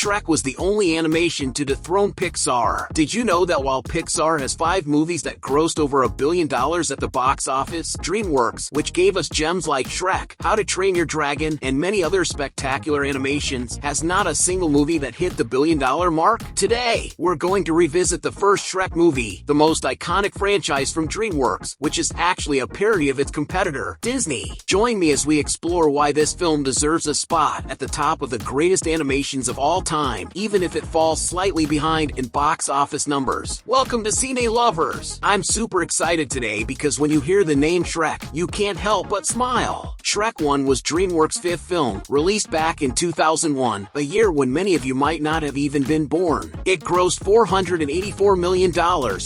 Shrek was the only animation to dethrone Pixar. Did you know that while Pixar has 5 movies that grossed over $1 billion at the box office, DreamWorks, which gave us gems like Shrek, How to Train Your Dragon, and many other spectacular animations, has not a single movie that hit the $1 billion mark? Today, we're going to revisit the first Shrek movie, the most iconic franchise from DreamWorks, which is actually a parody of its competitor, Disney. Join me as we explore why this film deserves a spot at the top of the greatest animations of all time, even if it falls slightly behind in box office numbers. Welcome to Cine Lovers! I'm super excited today because when you hear the name Shrek, you can't help but smile. Shrek 1 was DreamWorks' 5th film, released back in 2001, a year when many of you might not have even been born. It grossed $484 million,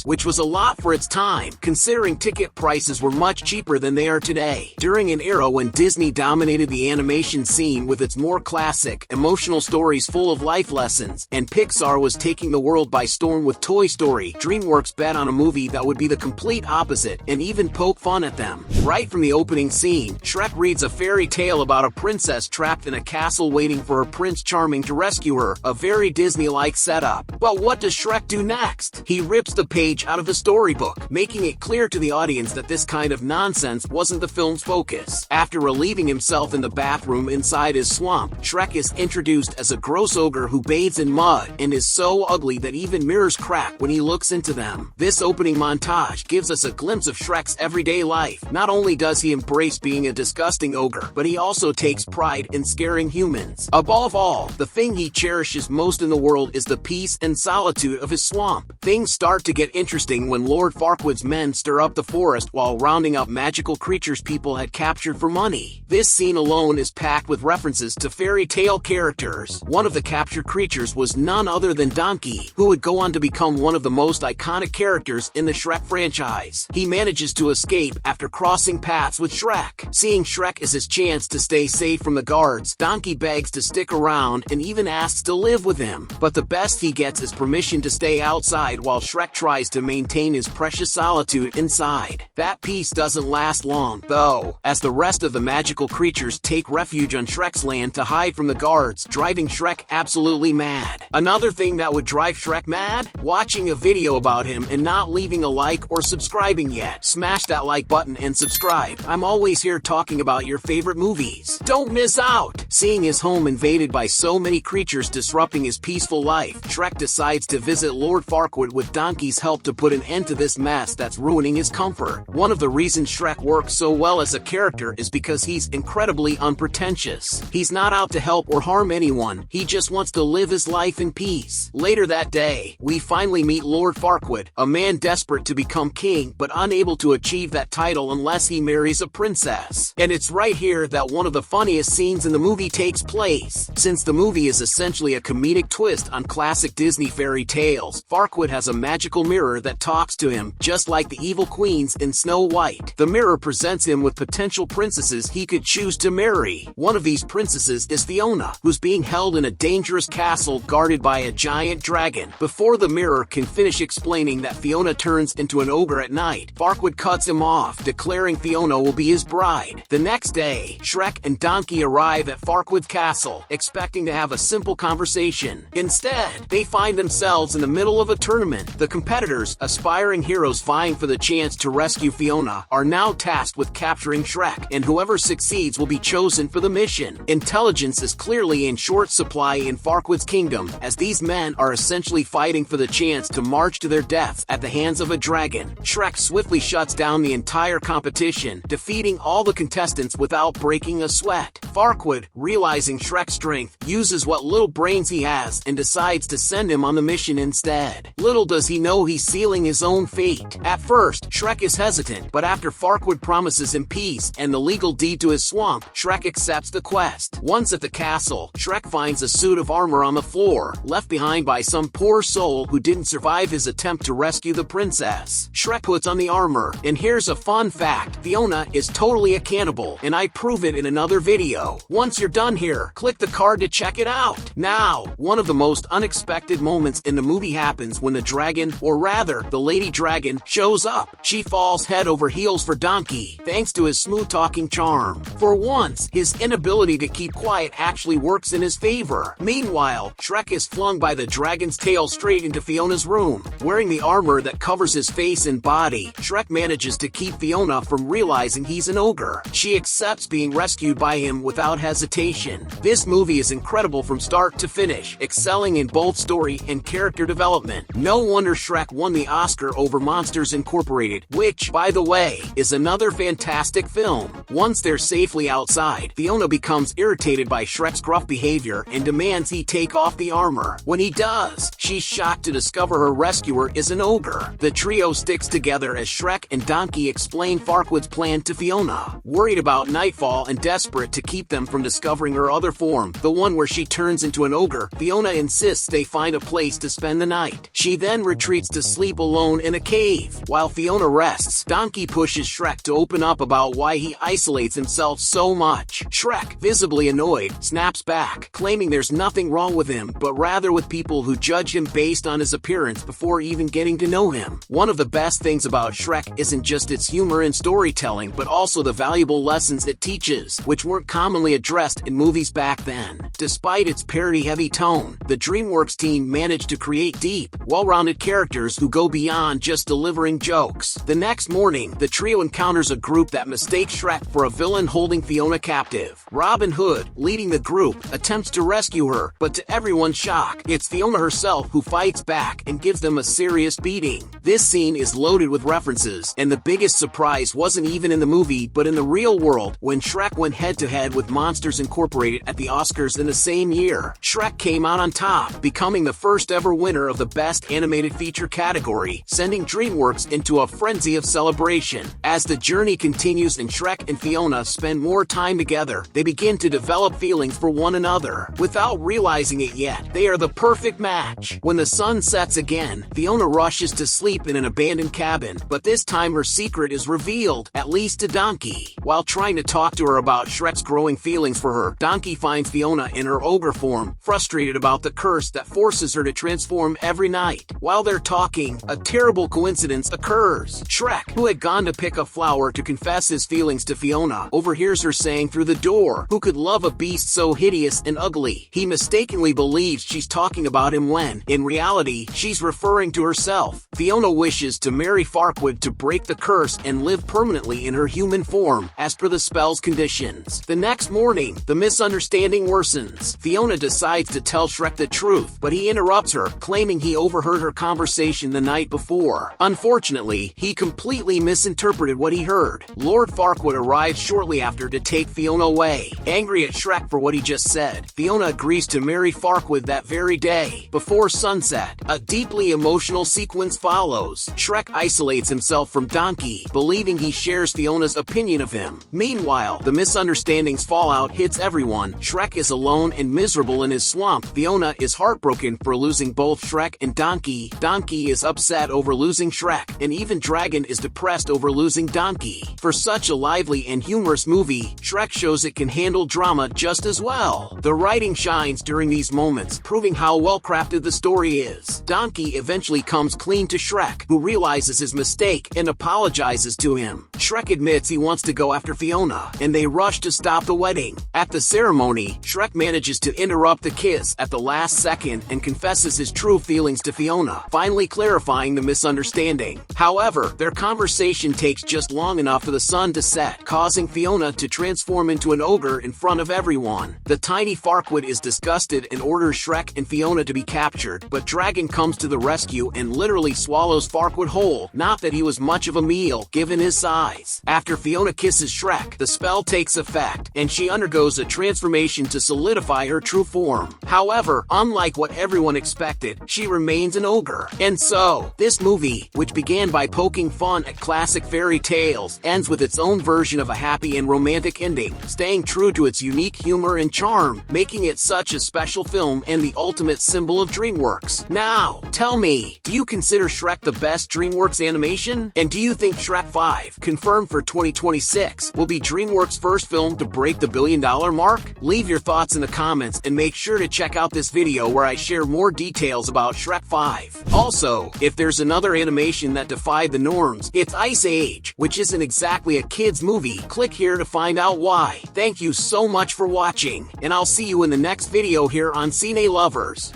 which was a lot for its time, considering ticket prices were much cheaper than they are today. During an era when Disney dominated the animation scene with its more classic, emotional stories full of life lessons, and Pixar was taking the world by storm with Toy Story, DreamWorks bet on a movie that would be the complete opposite and even poke fun at them. Right from the opening scene, Shrek reads a fairy tale about a princess trapped in a castle waiting for her Prince Charming to rescue her, a very Disney-like setup. But what does Shrek do next? He rips the page out of the storybook, making it clear to the audience that this kind of nonsense wasn't the film's focus. After relieving himself in the bathroom inside his swamp, Shrek is introduced as a gross ogre who bathes in mud and is so ugly that even mirrors crack when he looks into them. This opening montage gives us a glimpse of Shrek's everyday life. Not only does he embrace being a disgusting ogre, but he also takes pride in scaring humans. Above all, the thing he cherishes most in the world is the peace and solitude of his swamp. Things start to get interesting when Lord Farquaad's men stir up the forest while rounding up magical creatures people had captured for money. This scene alone is packed with references to fairy tale characters. One of the captured creatures was none other than Donkey, who would go on to become one of the most iconic characters in the Shrek franchise. He manages to escape after crossing paths with Shrek. Seeing Shrek as his chance to stay safe from the guards, Donkey begs to stick around and even asks to live with him. But the best he gets is permission to stay outside while Shrek tries to maintain his precious solitude inside. That peace doesn't last long, though, as the rest of the magical creatures take refuge on Shrek's land to hide from the guards, driving Shrek absolutely mad. Another thing that would drive Shrek mad? Watching a video about him and not leaving a like or subscribing yet. Smash that like button and subscribe. I'm always here talking about your favorite movies. Don't miss out! Seeing his home invaded by so many creatures disrupting his peaceful life, Shrek decides to visit Lord Farquaad with Donkey's help to put an end to this mess that's ruining his comfort. One of the reasons Shrek works so well as a character is because he's incredibly unpretentious. He's not out to help or harm anyone, he just wants to live his life in peace. Later that day, we finally meet Lord Farquaad, a man desperate to become king but unable to achieve that title unless he marries a princess. And it's right here that one of the funniest scenes in the movie takes place. Since the movie is essentially a comedic twist on classic Disney fairy tales, Farquaad has a magical mirror that talks to him, just like the evil queens in Snow White. The mirror presents him with potential princesses he could choose to marry. One of these princesses is Fiona, who's being held in a dangerous castle guarded by a giant dragon. Before the mirror can finish explaining that Fiona turns into an ogre at night, Farquaad cuts him off, declaring Fiona will be his bride. The next day, Shrek and Donkey arrive at Farquaad's castle, expecting to have a simple conversation. Instead, they find themselves in the middle of a tournament. The competitors, aspiring heroes vying for the chance to rescue Fiona, are now tasked with capturing Shrek, and whoever succeeds will be chosen for the mission. Intelligence is clearly in short supply in Farquaad's kingdom, as these men are essentially fighting for the chance to march to their deaths at the hands of a dragon. Shrek swiftly shuts down the entire competition, defeating all the contestants without breaking a sweat. Farquaad, realizing Shrek's strength, uses what little brains he has and decides to send him on the mission instead. Little does he know he's sealing his own fate. At first, Shrek is hesitant, but after Farquaad promises him peace and the legal deed to his swamp, Shrek accepts the quest. Once at the castle, Shrek finds a suit of armor on the floor, left behind by some poor soul who didn't survive his attempt to rescue the princess. Shrek puts on the armor, and here's a fun fact: Fiona is totally a cannibal, and I prove it in another video. Once you're done here, click the card to check it out. Now, one of the most unexpected moments in the movie happens when the dragon, or rather, the lady dragon, shows up. She falls head over heels for Donkey, thanks to his smooth-talking charm. For once, his inability to keep quiet actually works in his favor. Meanwhile, Meanwhile, Shrek is flung by the dragon's tail straight into Fiona's room. Wearing the armor that covers his face and body, Shrek manages to keep Fiona from realizing he's an ogre. She accepts being rescued by him without hesitation. This movie is incredible from start to finish, excelling in both story and character development. No wonder Shrek won the Oscar over Monsters Incorporated, which, by the way, is another fantastic film. Once they're safely outside, Fiona becomes irritated by Shrek's gruff behavior and demands he take off the armor. When he does, she's shocked to discover her rescuer is an ogre. The trio sticks together as Shrek and Donkey explain Farquaad's plan to Fiona. Worried about Nightfall and desperate to keep them from discovering her other form, the one where she turns into an ogre, Fiona insists they find a place to spend the night. She then retreats to sleep alone in a cave. While Fiona rests, Donkey pushes Shrek to open up about why he isolates himself so much. Shrek, visibly annoyed, snaps back, claiming there's nothing wrong with him, but rather with people who judge him based on his appearance before even getting to know him. One of the best things about Shrek isn't just its humor and storytelling, but also the valuable lessons it teaches, which weren't commonly addressed in movies back then. Despite its parody-heavy tone, the DreamWorks team managed to create deep, well-rounded characters who go beyond just delivering jokes. The next morning, the trio encounters a group that mistakes Shrek for a villain holding Fiona captive. Robin Hood, leading the group, attempts to rescue her, but to everyone's shock, it's Fiona herself who fights back and gives them a serious beating. This scene is loaded with references, and the biggest surprise wasn't even in the movie but in the real world when Shrek went head-to-head with Monsters Incorporated at the Oscars in the same year. Shrek came out on top, becoming the first ever winner of the Best Animated Feature category, sending DreamWorks into a frenzy of celebration. As the journey continues and Shrek and Fiona spend more time together, they begin to develop feelings for one another. Without realizing it yet, they are the perfect match. When the sun sets again, Fiona rushes to sleep in an abandoned cabin, but this time her secret is revealed, at least to Donkey. While trying to talk to her about Shrek's growing feelings for her, Donkey finds Fiona in her ogre form, frustrated about the curse that forces her to transform every night. While they're talking, a terrible coincidence occurs. Shrek, who had gone to pick a flower to confess his feelings to Fiona, overhears her saying through the door, "Who could love a beast so hideous and ugly?" He mistakenly believes she's talking about him when, in reality, she's referring to herself. Fiona wishes to marry Farquaad to break the curse and live permanently in her human form, as per the spell's conditions. The next morning, the misunderstanding worsens. Fiona decides to tell Shrek the truth, but he interrupts her, claiming he overheard her conversation the night before. Unfortunately, he completely misinterpreted what he heard. Lord Farquaad arrives shortly after to take Fiona away. Angry at Shrek for what he just said, Fiona agrees to marry Farquaad that very day. Before sunset, a deeply emotional sequence follows. Shrek isolates himself from Donkey, believing he shares Fiona's opinion of him. Meanwhile, the misunderstanding's fallout hits everyone. Shrek is alone and miserable in his swamp. Fiona is heartbroken for losing both Shrek and Donkey. Donkey is upset over losing Shrek, and even Dragon is depressed over losing Donkey. For such a lively and humorous movie, Shrek shows it can handle drama just as well. The writing shines during these moments, proving how well-crafted the story is. Donkey eventually comes clean to Shrek, who realizes his mistake and apologizes to him. Shrek admits he wants to go after Fiona, and they rush to stop the wedding. At the ceremony, Shrek manages to interrupt the kiss at the last second and confesses his true feelings to Fiona, finally clarifying the misunderstanding. However, their conversation takes just long enough for the sun to set, causing Fiona to transform into an ogre in front of everyone. The tiny Farquaad is disgusted and orders Shrek and Fiona to be captured, but Dragon comes to the rescue and literally swallows Farquaad whole, not that he was much of a meal, given his size. After Fiona kisses Shrek, the spell takes effect, and she undergoes a transformation to solidify her true form. However, unlike what everyone expected, she remains an ogre. And so, this movie, which began by poking fun at classic fairy tales, ends with its own version of a happy and romantic ending, staying true to its unique humor and charm, making it such a special film and the ultimate symbol of DreamWorks. Now, tell me, do you consider Shrek the best DreamWorks animation? And do you think Shrek 5 can confirmed for 2026, will be DreamWorks' first film to break the billion-dollar mark? Leave your thoughts in the comments and make sure to check out this video where I share more details about Shrek 5. Also, if there's another animation that defied the norms, it's Ice Age, which isn't exactly a kid's movie. Click here to find out why. Thank you so much for watching, and I'll see you in the next video here on Cine Lovers.